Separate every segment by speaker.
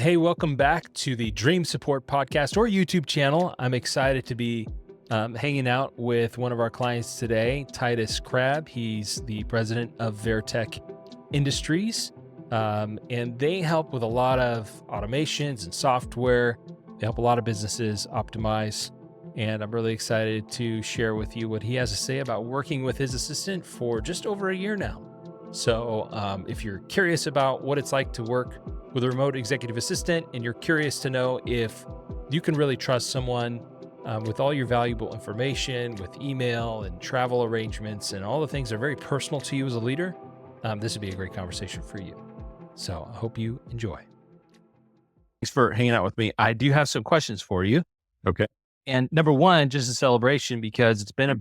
Speaker 1: Hey, welcome back to the Dream Support Podcast or YouTube channel. I'm excited to be hanging out with one of our clients today, Titus Crabb. He's the president of Vertech Industries, and they help with a lot of automations and software. They help a lot of businesses optimize, and I'm really excited to share with you what he has to say about working with his assistant for just over a year now. So if you're curious about what it's like to work with a remote executive assistant, and you're curious to know if you can really trust someone with all your valuable information, with email and travel arrangements and all the things that are very personal to you as a leader, this would be a great conversation for you. So I hope you enjoy. Thanks for hanging out with me. I do have some questions for you.
Speaker 2: Okay.
Speaker 1: And number one, just a celebration because it's been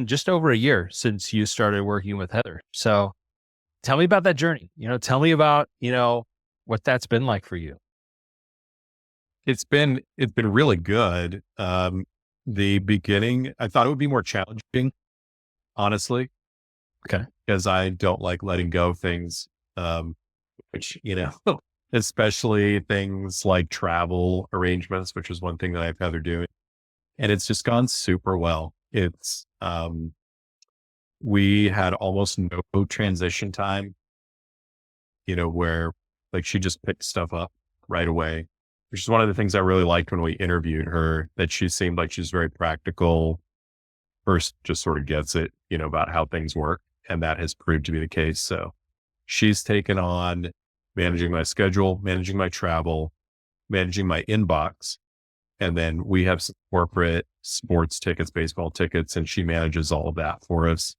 Speaker 1: just over a year since you started working with Heather. So tell me about that journey. Tell me about, what that's been like for you.
Speaker 2: It's been really good. The beginning, I thought it would be more challenging, honestly.
Speaker 1: Okay.
Speaker 2: Because I don't like letting go of things, which, especially things like travel arrangements, which is one thing that I've Heather doing. And it's just gone super well. It's, we had almost no transition time, where like she just picked stuff up right away, which is one of the things I really liked when we interviewed her, that she seemed like she's very practical, first just sort of gets it, about how things work. And that has proved to be the case. So she's taken on managing my schedule, managing my travel, managing my inbox. And then we have some corporate sports tickets, baseball tickets, and she manages all of that for us.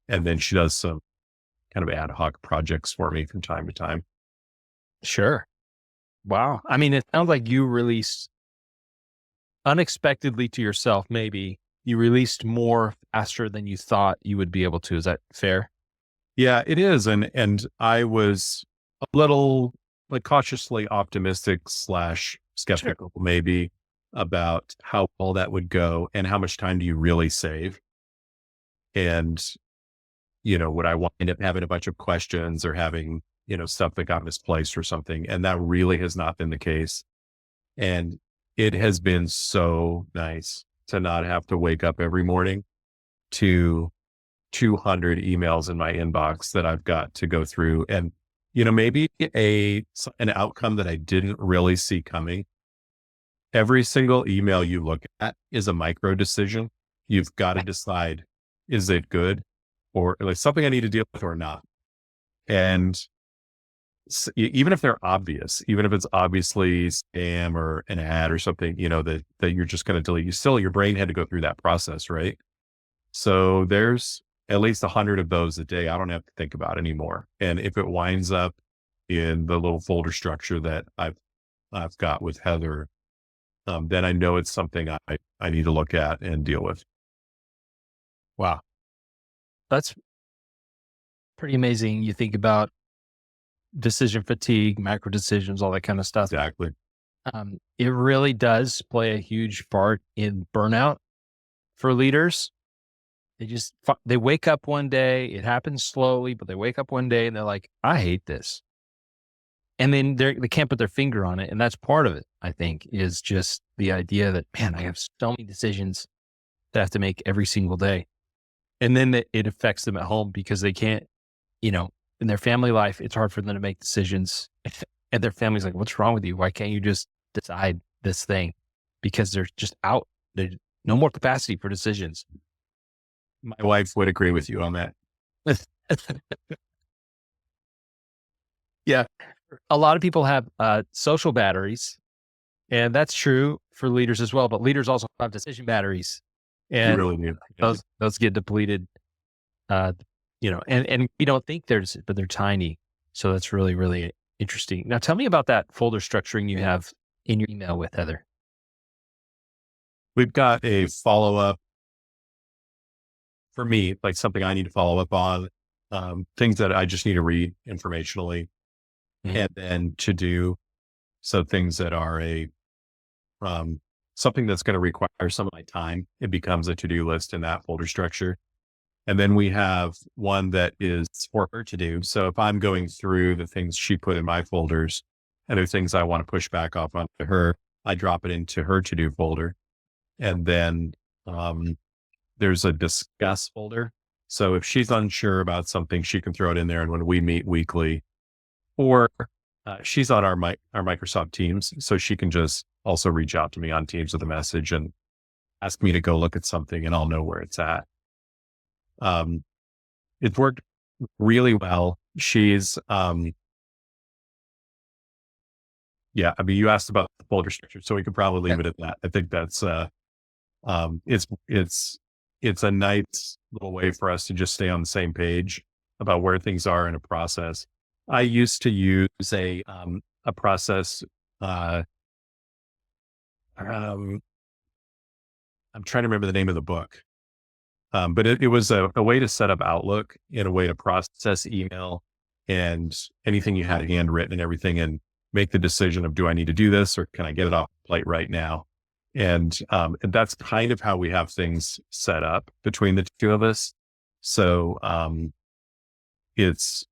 Speaker 2: And then she does some kind of ad hoc projects for me from time to time.
Speaker 1: Sure. Wow. I mean, it sounds like you released unexpectedly to yourself, maybe you released more faster than you thought you would be able to. Is that fair?
Speaker 2: Yeah, it is. And I was a little like cautiously optimistic / skeptical,
Speaker 1: Sure.
Speaker 2: maybe, about how all that would go and how much time do you really save? And, would I wind up having a bunch of questions or having, stuff that got misplaced or something? And that really has not been the case. And it has been so nice to not have to wake up every morning to 200 emails in my inbox that I've got to go through. And, maybe an outcome that I didn't really see coming. Every single email you look at is a micro decision. You've got to decide, is it good or like something I need to deal with or not? And even if they're obvious, even if it's obviously spam or an ad or something, that you're just going to delete, your brain had to go through that process, right? So there's at least 100 of those a day I don't have to think about anymore. And if it winds up in the little folder structure that I've got with Heather, then I know it's something I need to look at and deal with.
Speaker 1: Wow. That's pretty amazing. You think about decision fatigue, macro decisions, all that kind of stuff.
Speaker 2: Exactly.
Speaker 1: It really does play a huge part in burnout for leaders. They wake up one day, it happens slowly, but they wake up one day and they're like, I hate this. And then they can't put their finger on it. And that's part of it, I think, is just the idea that, man, I have so many decisions that I have to make every single day. And then it affects them at home because they can't, in their family life, it's hard for them to make decisions. And their family's like, what's wrong with you? Why can't you just decide this thing? Because they're just out. There's no more capacity for decisions.
Speaker 2: My wife would agree with you on that.
Speaker 1: Yeah. A lot of people have social batteries, and that's true for leaders as well, but leaders also have decision batteries. And
Speaker 2: you really do.
Speaker 1: those get depleted, and you don't think but they're tiny. So that's really, really interesting. Now tell me about that folder structuring you have in your email with Heather.
Speaker 2: We've got a follow-up for me, like something I need to follow up on, things that I just need to read informationally and then to do. So things that are something that's going to require some of my time, it becomes a to-do list in that folder structure. And then we have one that is for her to do. So if I'm going through the things she put in my folders, and there's things I want to push back off onto her, I drop it into her to-do folder. And then there's a discuss folder. So if she's unsure about something, she can throw it in there. And when we meet weekly, or she's on our Microsoft Teams, so she can just also reach out to me on Teams with a message and ask me to go look at something, and I'll know where it's at. It's worked really well. She's, yeah, I mean, you asked about the folder structure, so we could probably leave it at that. I think that's, it's a nice little way for us to just stay on the same page about where things are in a process. I used to use a process, I'm trying to remember the name of the book. But it was a way to set up Outlook and a way to process email and anything you had handwritten and everything, and make the decision of, do I need to do this, or can I get it off the plate right now? And that's kind of how we have things set up between the two of us. So it's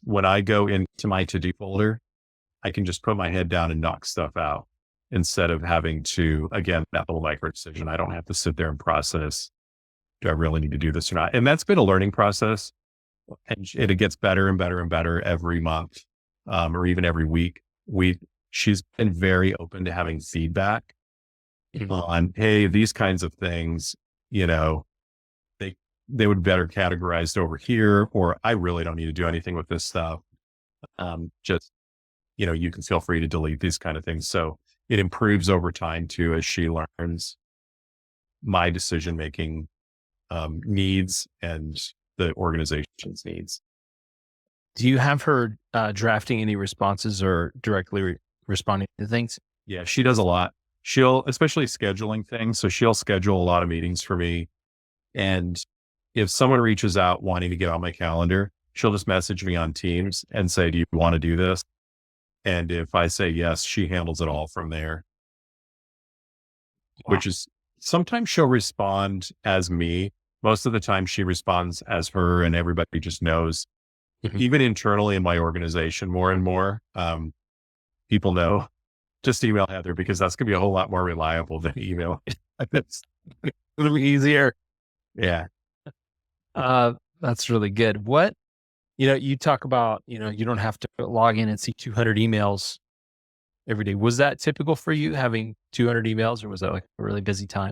Speaker 2: when I go into my to-do folder, I can just put my head down and knock stuff out instead of having to, again, that little micro decision. I don't have to sit there and process, do I really need to do this or not? And that's been a learning process, and it gets better and better and better every month, or even every week. She's been very open to having feedback on, hey, these kinds of things, they would better categorized over here, or I really don't need to do anything with this stuff. Just, you can feel free to delete these kind of things. So it improves over time too, as she learns my decision-making needs and the organization's needs.
Speaker 1: Do you have her drafting any responses or directly responding to things?
Speaker 2: Yeah, she does a lot. Especially scheduling things. So she'll schedule a lot of meetings for me. And if someone reaches out wanting to get on my calendar, she'll just message me on Teams and say, do you want to do this? And if I say yes, she handles it all from there. Wow. Which is, sometimes she'll respond as me. Most of the time she responds as her, and everybody just knows. Even internally in my organization, more and more, people know, just email Heather, because that's going to be a whole lot more reliable than email. It's going to be easier. Yeah.
Speaker 1: That's really good. You talk about, you don't have to log in and see 200 emails every day. Was that typical for you, having 200 emails, or was that like a really busy time?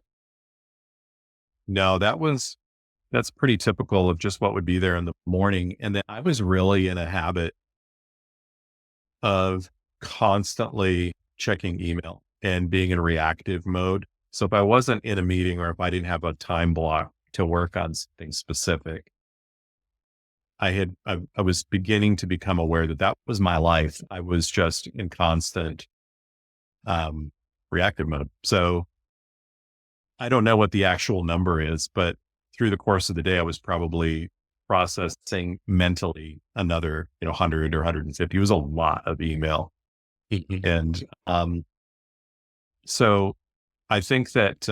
Speaker 2: No, that's pretty typical of just what would be there in the morning. And then I was really in a habit of constantly checking email and being in reactive mode. So if I wasn't in a meeting, or if I didn't have a time block to work on something specific, I was beginning to become aware that was my life. I was just in constant reactive mode. So I don't know what the actual number is, but through the course of the day, I was probably processing mentally another, 100 or 150. It was a lot of email. And so I think that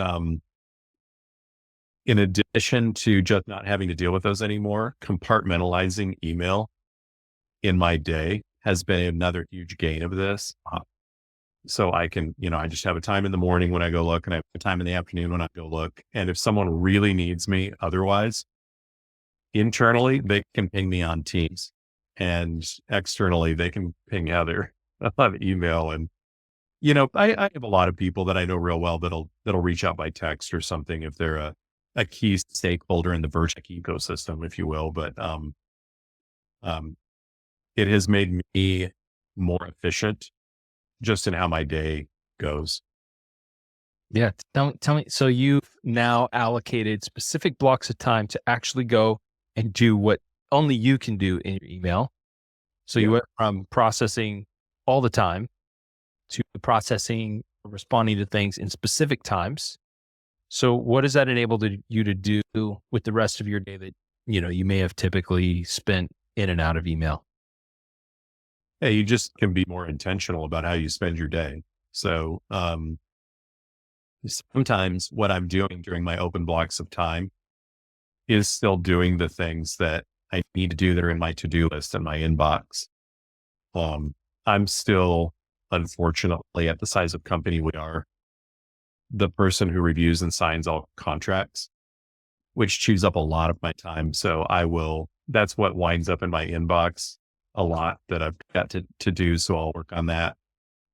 Speaker 2: in addition to just not having to deal with those anymore, compartmentalizing email in my day has been another huge gain of this. So I can, I just have a time in the morning when I go look, and I have a time in the afternoon when I go look. And if someone really needs me otherwise, internally, they can ping me on Teams, and externally, they can ping Heather on email. And, I have a lot of people that I know real well that'll reach out by text or something if they're a key stakeholder in the Vertech ecosystem, if you will. But it has made me more efficient just in how my day goes.
Speaker 1: Yeah. Tell me. So you've now allocated specific blocks of time to actually go and do what only you can do in your email. So you went from processing all the time to processing, responding to things in specific times. So what does that enable you to do with the rest of your day that, you may have typically spent in and out of email?
Speaker 2: Yeah, you just can be more intentional about how you spend your day. So sometimes what I'm doing during my open blocks of time is still doing the things that I need to do that are in my to-do list and my inbox. I'm still, unfortunately, at the size of company we are, the person who reviews and signs all contracts, which chews up a lot of my time. So that's what winds up in my inbox a lot that I've got to do. So I'll work on that.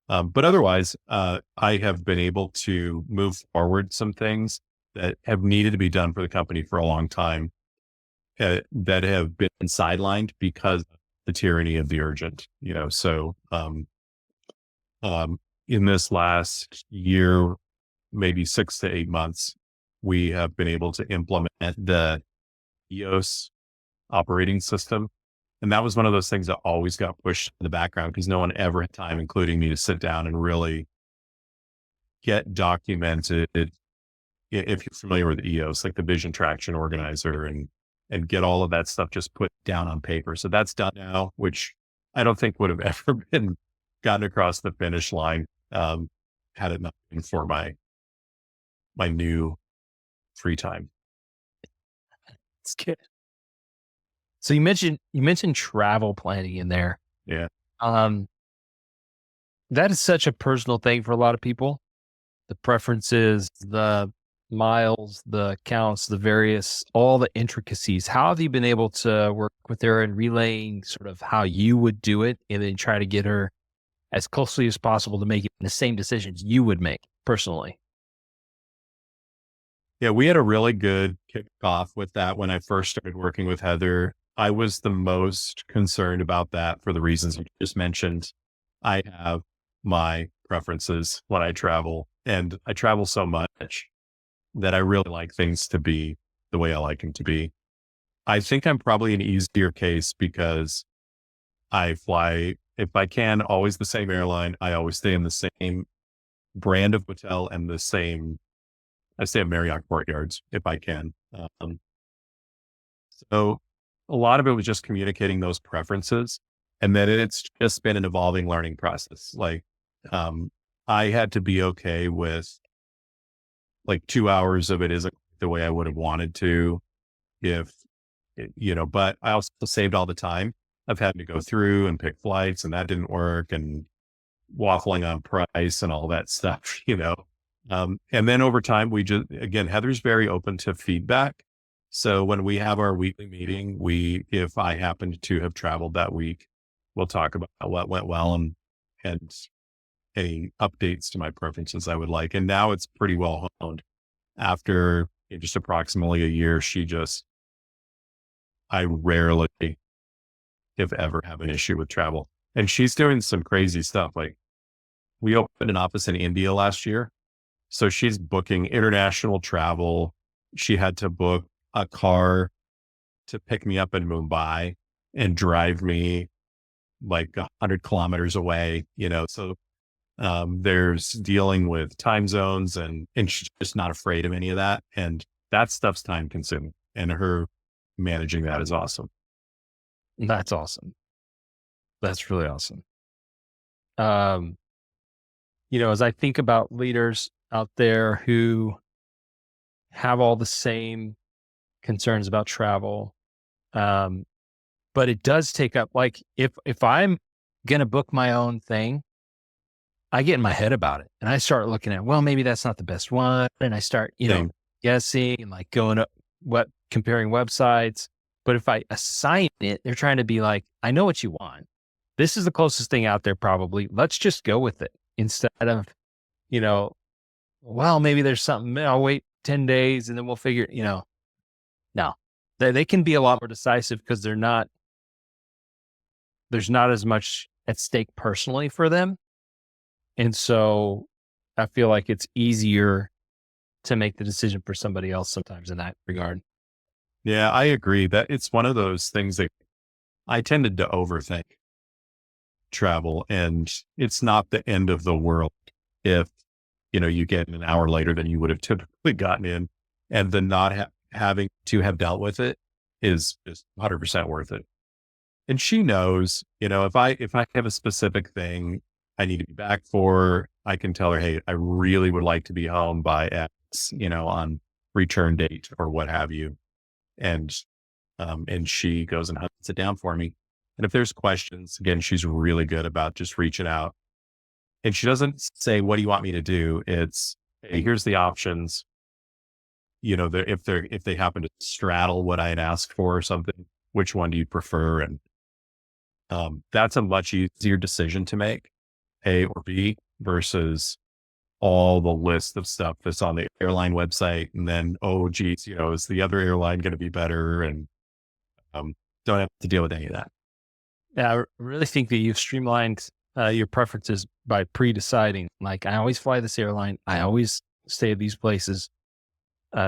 Speaker 2: But otherwise, I have been able to move forward some things that have needed to be done for the company for a long time, that have been sidelined because of the tyranny of the urgent, So, in this last year, maybe 6 to 8 months, we have been able to implement the EOS operating system. And that was one of those things that always got pushed in the background because no one ever had time, including me, to sit down and really get documented. If you're familiar with EOS, like the Vision Traction Organizer, and get all of that stuff just put down on paper. So that's done now, which I don't think would have ever been gotten across the finish line, had it not been for my new free time.
Speaker 1: It's good. So you mentioned travel planning in there.
Speaker 2: Yeah.
Speaker 1: Um, that is such a personal thing for a lot of people. The preferences, the miles, the counts, all the intricacies. How have you been able to work with her and relaying sort of how you would do it and then try to get her as closely as possible to make it the same decisions you would make personally?
Speaker 2: Yeah, we had a really good kickoff with that when I first started working with Heather. I was the most concerned about that for the reasons you just mentioned. I have my preferences when I travel, and I travel so much that I really like things to be the way I like them to be. I think I'm probably an easier case because I fly, if I can, always the same airline. I always stay in the same brand of hotel and I stay at Marriott Courtyards if I can. So a lot of it was just communicating those preferences. And then it's just been an evolving learning process. Like, I had to be okay with like 2 hours of it isn't the way I would have wanted to, but I also saved all the time of having to go through and pick flights, and that didn't work, and waffling on price and all that stuff. And then over time, again, Heather's very open to feedback. So when we have our weekly meeting, if I happened to have traveled that week, we'll talk about what went well and any updates to my preferences I would like. And now it's pretty well honed. After just approximately a year, I rarely, if ever, have an issue with travel. And she's doing some crazy stuff. Like, we opened an office in India last year. So she's booking international travel. She had to book a car to pick me up in Mumbai and drive me like 100 kilometers away, So there's dealing with time zones, and she's just not afraid of any of that. And that stuff's time consuming, and her managing that is awesome.
Speaker 1: That's awesome. That's really awesome. As I think about leaders out there who have all the same concerns about travel, but it does take up, like, if I'm going to book my own thing, I get in my head about it and I start looking at, well, maybe that's not the best one. And I start, guessing and like going up, comparing websites. But if I assign it, they're trying to be like, I know what you want. This is the closest thing out there, probably. Let's just go with it instead of, well, maybe there's something, I'll wait 10 days and then we'll figure, no, they can be a lot more decisive because there's not as much at stake personally for them. And so I feel like it's easier to make the decision for somebody else sometimes in that regard.
Speaker 2: Yeah, I agree that it's one of those things that I tended to overthink travel, and it's not the end of the world if, you get an hour later than you would have typically gotten in, and the not having to have dealt with it is 100% worth it. And she knows, if I have a specific thing I need to be back for, I can tell her, hey, I really would like to be home by X, on return date or what have you. And she goes and hunts it down for me. And if there's questions, again, she's really good about just reaching out. And she doesn't say, what do you want me to do? It's, hey, here's the options. If they happen to straddle what I had asked for or something, which one do you prefer? And that's a much easier decision to make, A or B, versus all the list of stuff that's on the airline website. And then, oh, geez, is the other airline going to be better? And don't have to deal with any of that.
Speaker 1: Yeah, I really think that you've streamlined your preferences by pre-deciding. Like, I always fly this airline. I always stay at these places,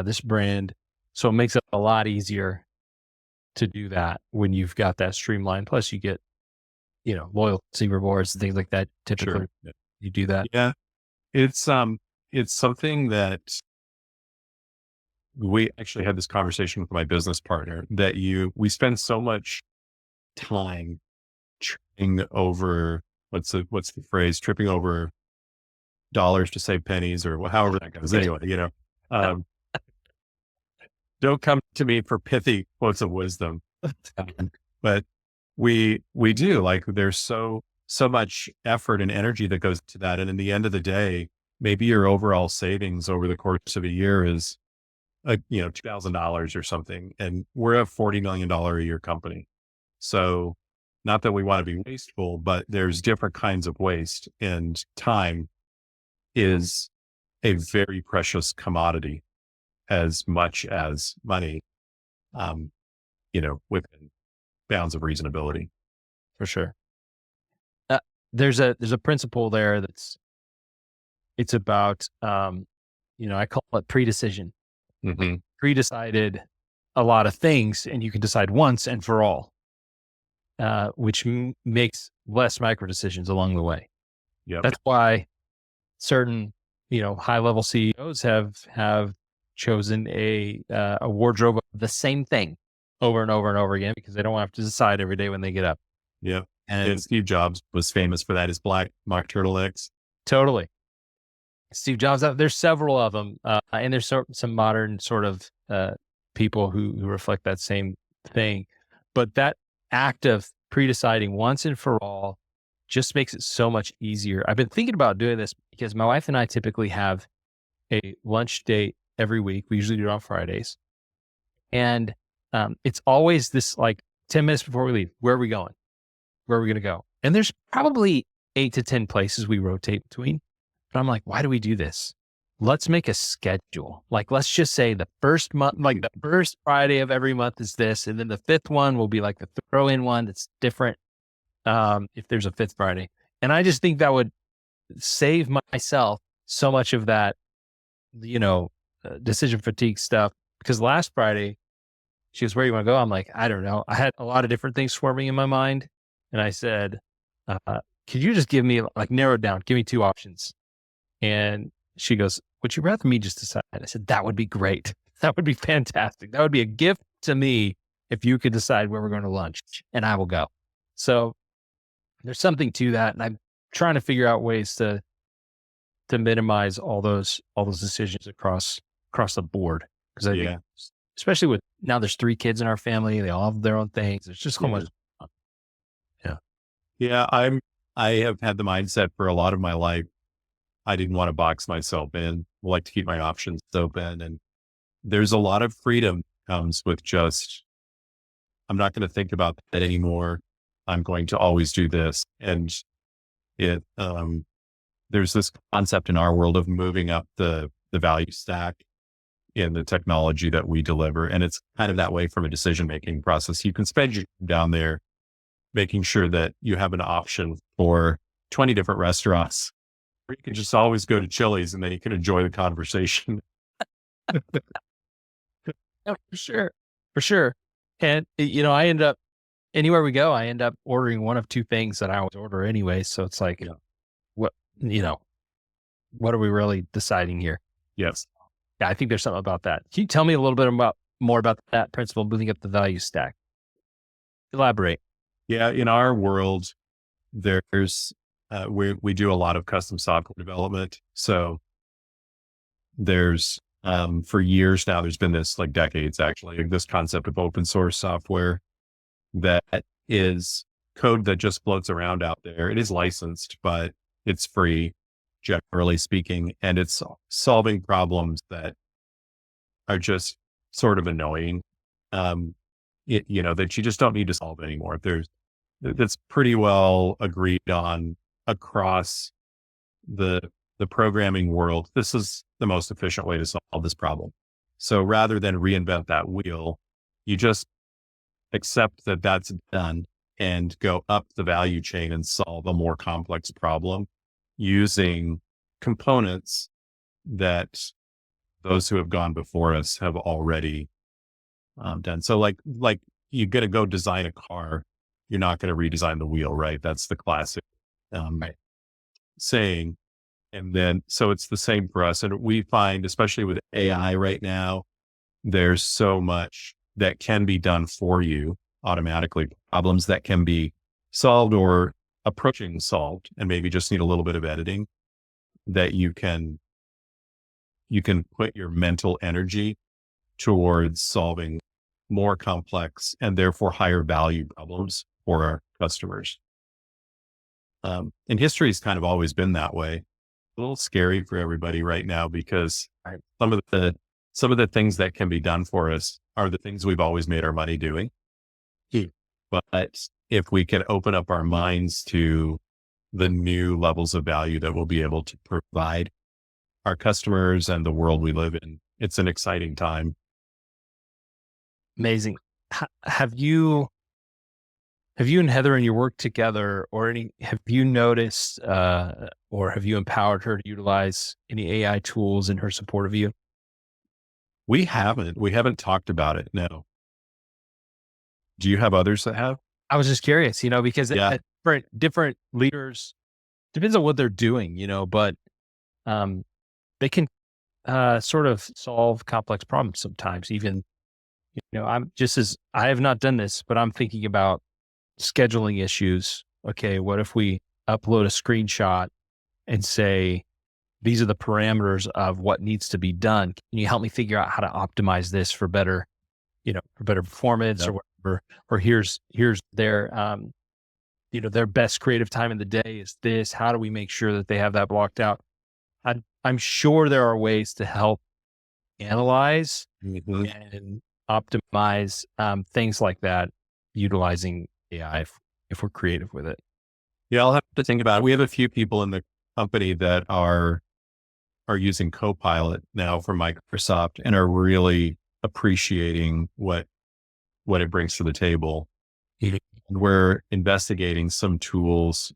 Speaker 1: this brand. So it makes it a lot easier to do that when you've got that streamlined. Plus you get, loyalty rewards and things like that. Typically
Speaker 2: Sure.
Speaker 1: you do that.
Speaker 2: Yeah. It's something that we actually had this conversation with my business partner that we spend so much time tripping over, what's the phrase, tripping over dollars to save pennies, or however that goes. Anyway, don't come to me for pithy quotes of wisdom. But we do, like, there's so much effort and energy that goes to that. And in the end of the day, maybe your overall savings over the course of a year is, $2,000 or something. And we're a $40 million a year company. So not that we want to be wasteful, but there's different kinds of waste, and time is a very precious commodity as much as money, within bounds of reasonability.
Speaker 1: For sure. There's a principle there it's about, I call it pre-decision.
Speaker 2: Mm-hmm.
Speaker 1: Pre-decided a lot of things, and you can decide once and for all, which makes less micro decisions along the way.
Speaker 2: Yeah.
Speaker 1: That's why certain, high level CEOs have chosen a wardrobe of the same thing over and over and over again, because they don't have to decide every day when they get up.
Speaker 2: Yeah. And Steve Jobs was famous for that, his black mock turtlenecks.
Speaker 1: Totally. Steve Jobs, there's several of them. And there's some modern sort of people who reflect that same thing. But that act of pre-deciding once and for all just makes it so much easier. I've been thinking about doing this because my wife and I typically have a lunch date every week. We usually do it on Fridays. And it's always this, like, 10 minutes before we leave, where are we going? Where are we going to go? And there's probably 8 to 10 places we rotate between. But I'm like, why do we do this? Let's make a schedule. Like, let's just say the first month, like the first Friday of every month is this. And then the fifth one will be like the throw in one that's different. If there's a fifth Friday. And I just think that would save myself so much of that, decision fatigue stuff. Because last Friday, she goes, where do you want to go? I'm like, I don't know. I had a lot of different things swarming in my mind. And I said, could you just give me, like, narrow it down, give me 2 options? And she goes, would you rather me just decide? I said, that would be great. That would be fantastic. That would be a gift to me if you could decide where we're going to lunch, and I will go. So there's something to that. And I'm trying to figure out ways to minimize all those decisions across the board. Because I think, especially with now there's 3 kids in our family, they all have their own things. There's just so much.
Speaker 2: Yeah. I have had the mindset for a lot of my life. I didn't want to box myself in. I like to keep my options open. And there's a lot of freedom comes with just, I'm not going to think about that anymore. I'm going to always do this. And there's this concept in our world of moving up the value stack in the technology that we deliver. And it's kind of that way from a decision-making process. You can spend your time down there making sure that you have an option for 20 different restaurants, or you can just always go to Chili's and then you can enjoy the conversation.
Speaker 1: Yeah, for sure. And, I end up, anywhere we go, I end up ordering one of 2 things that I always order anyway. So it's like, what are we really deciding here?
Speaker 2: Yes.
Speaker 1: Yeah, I think there's something about that. Can you tell me a little bit more about that principle, moving up the value stack? Elaborate.
Speaker 2: Yeah. In our world, there's, we do a lot of custom software development. So there's, for years now, there's been this, like decades actually, this concept of open source software that is code that just floats around out there. It is licensed, but it's free, generally speaking, and it's solving problems that are just sort of annoying. That you just don't need to solve anymore. That's pretty well agreed on across the programming world. This is the most efficient way to solve this problem. So rather than reinvent that wheel, you just accept that that's done and go up the value chain and solve a more complex problem using components that those who have gone before us have already done. So like you're going to go design a car, you're not going to redesign the wheel, right? That's the classic
Speaker 1: Right.
Speaker 2: saying. And then, so it's the same for us. And we find, especially with AI right now, there's so much that can be done for you automatically, problems that can be solved or approaching solved, and maybe just need a little bit of editing, that you can put your mental energy towards solving more complex and therefore higher value problems for our customers. And history has kind of always been that way. A little scary for everybody right now because some of the things that can be done for us are the things we've always made our money doing. But if we can open up our minds to the new levels of value that we'll be able to provide our customers and the world we live in, it's an exciting time.
Speaker 1: Amazing. Have you and Heather in your work together, or have you noticed, or have you empowered her to utilize any AI tools in her support of you?
Speaker 2: We haven't talked about it. No. Do you have others that have?
Speaker 1: I was just curious, because
Speaker 2: Yeah.
Speaker 1: different leaders, depends on what they're doing, but they can sort of solve complex problems sometimes. Even, I have not done this, but I'm thinking about scheduling issues. Okay, what if we upload a screenshot and say, these are the parameters of what needs to be done. Can you help me figure out how to optimize this for better, for better performance or whatever? Or here's their, their best creative time in the day is this. How do we make sure that they have that blocked out? I'm sure there are ways to help analyze and optimize things like that, utilizing AI if we're creative with it.
Speaker 2: Yeah, I'll have to think about it. We have a few people in the company that are using Copilot now from Microsoft and are really appreciating what it brings to the table. And we're investigating some tools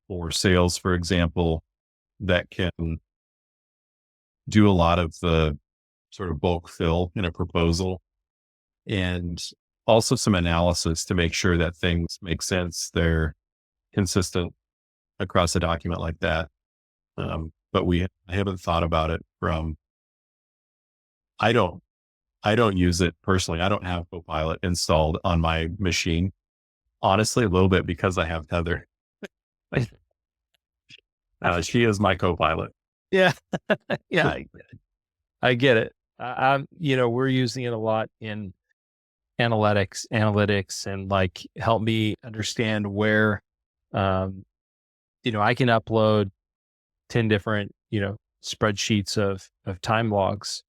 Speaker 2: for sales, for example, that can do a lot of the sort of bulk fill in a proposal, and also some analysis to make sure that things make sense. They're consistent across a document like that. But I haven't thought about it I don't use it personally. I don't have Copilot installed on my machine. Honestly, a little bit because I have Heather. She is my Copilot.
Speaker 1: Yeah. Yeah. I get it. We're using it a lot in analytics and like help me understand where, I can upload 10 different, spreadsheets of time logs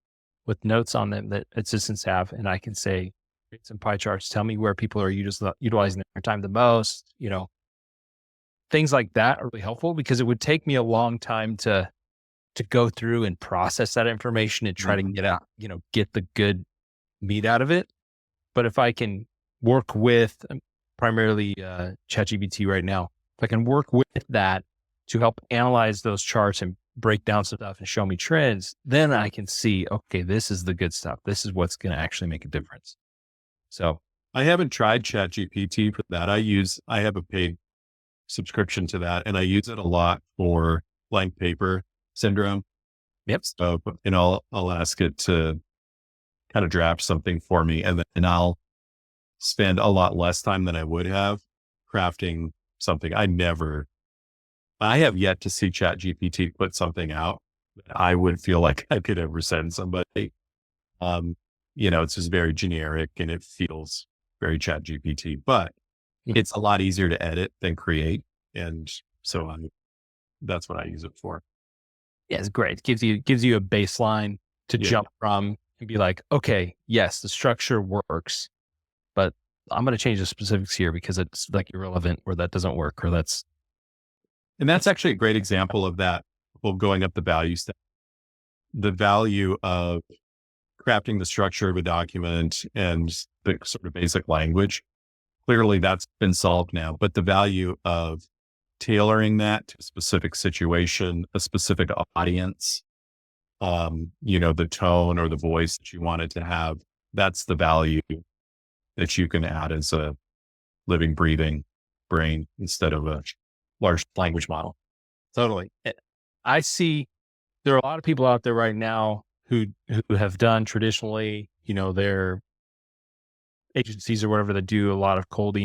Speaker 1: with notes on them that assistants have. And I can say, create some pie charts, tell me where people are utilizing their time the most, things like that are really helpful because it would take me a long time to go through and process that information and try to get the good meat out of it. But if I can work with primarily ChatGPT right now, if I can work with that to help analyze those charts and break down some stuff and show me trends, then I can see, okay, this is the good stuff. This is what's going to actually make a difference. So
Speaker 2: I haven't tried ChatGPT for that. I have a paid subscription to that, and I use it a lot for blank paper syndrome.
Speaker 1: Yep.
Speaker 2: So, I'll ask it to kind of draft something for me, and then I'll spend a lot less time than I would have crafting something. I have yet to see ChatGPT put something out that I would feel like I could ever send somebody. It's just very generic and it feels very ChatGPT, but it's a lot easier to edit than create. And so that's what I use it for.
Speaker 1: Yeah, it's great. It gives you a baseline to
Speaker 2: Yeah.
Speaker 1: jump from and be like, okay, yes, the structure works, but I'm going to change the specifics here because it's like irrelevant or that doesn't work or
Speaker 2: And that's actually a great example of that. Well, going up the value step, the value of crafting the structure of a document and the sort of basic language. Clearly that's been solved now, but the value of tailoring that to a specific situation, a specific audience, the tone or the voice that you wanted to have, that's the value that you can add as a living, breathing brain instead of a large language model.
Speaker 1: totally. I see there are a lot of people out there right now who have done traditionally, their agencies or whatever that do a lot of cold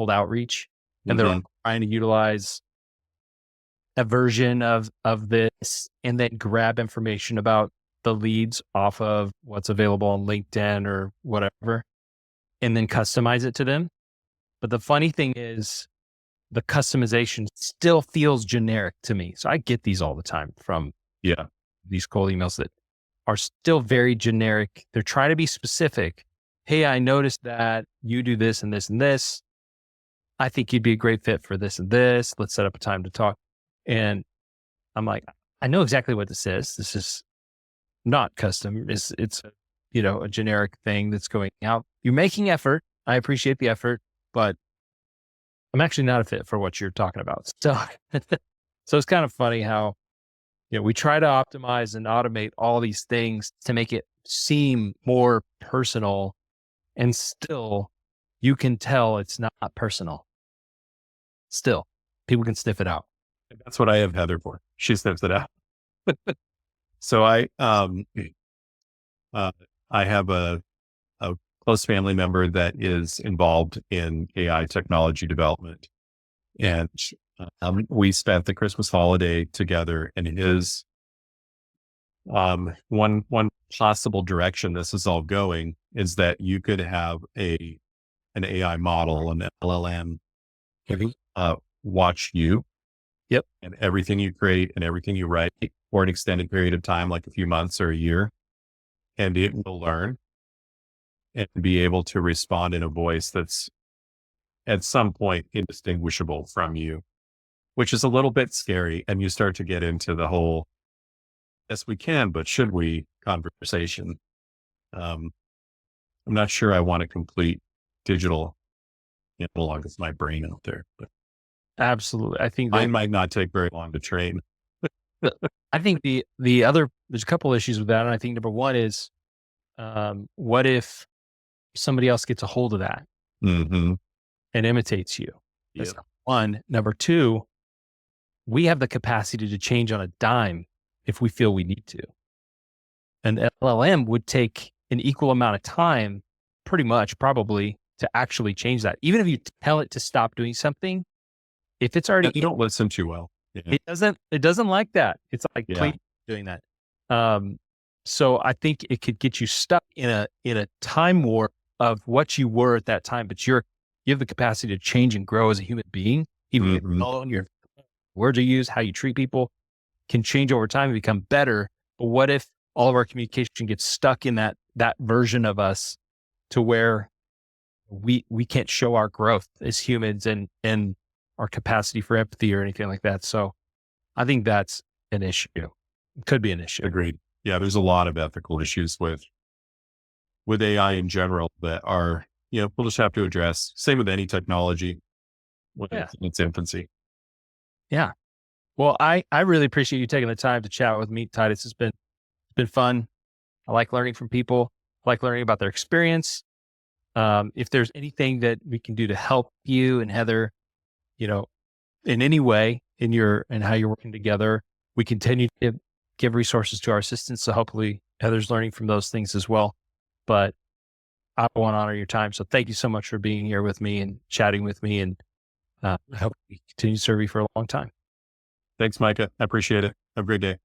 Speaker 1: outreach, and they're trying to utilize a version of this and then grab information about the leads off of what's available on LinkedIn or whatever, and then customize it to them. But the funny thing is the customization still feels generic to me. So I get these all the time from these cold emails that are still very generic. They're trying to be specific. Hey, I noticed that you do this and this and this. I think you'd be a great fit for this and this. Let's set up a time to talk. And I'm like, I know exactly what this is. This is not custom. It's a generic thing that's going out. You're making effort. I appreciate the effort, but I'm actually not a fit for what you're talking about. So it's kind of funny how, we try to optimize and automate all these things to make it seem more personal, and still you can tell it's not personal. Still, people can sniff it out.
Speaker 2: That's what I have Heather for. She sniffs it out. So I have a close family member that is involved in AI technology development. And we spent the Christmas holiday together, and his one possible direction this is all going is that you could have an AI model, an LLM, watch you.
Speaker 1: Yep.
Speaker 2: And everything you create and everything you write for an extended period of time, like a few months or a year, and it will learn and be able to respond in a voice that's at some point indistinguishable from you, which is a little bit scary. And you start to get into the whole, yes, we can, but should we conversation. I'm not sure I want a complete digital analog of my brain out there, but
Speaker 1: Absolutely. I think
Speaker 2: mine might not take very long to train.
Speaker 1: I think there's a couple issues with that. And I think number one is, what if somebody else gets a hold of that and imitates you? That's number one. Number two, we have the capacity to change on a dime if we feel we need to. An LLM would take an equal amount of time, pretty much probably, to actually change that. Even if you tell it to stop doing something, if it's already,
Speaker 2: you don't listen too well. Yeah.
Speaker 1: It doesn't like that. It's like plain doing that. So I think it could get you stuck in a time warp of what you were at that time, but you have the capacity to change and grow as a human being. Even your words you use, how you treat people can change over time and become better. But what if all of our communication gets stuck in that version of us to where we can't show our growth as humans and our capacity for empathy or anything like that. So I think that's an issue. It could be an issue.
Speaker 2: Agreed. Yeah. There's a lot of ethical issues with AI in general that are, we'll just have to address. Same with any technology when it's in its infancy.
Speaker 1: Yeah. Well, I really appreciate you taking the time to chat with me, Titus. It's been fun. I like learning from people. I like learning about their experience. If there's anything that we can do to help you and Heather, in any way in how you're working together, we continue to give resources to our assistants. So hopefully Heather's learning from those things as well. But I want to honor your time. So thank you so much for being here with me and chatting with me, and I hope we continue to serve you for a long time.
Speaker 2: Thanks, Micah. I appreciate it. Have a great day.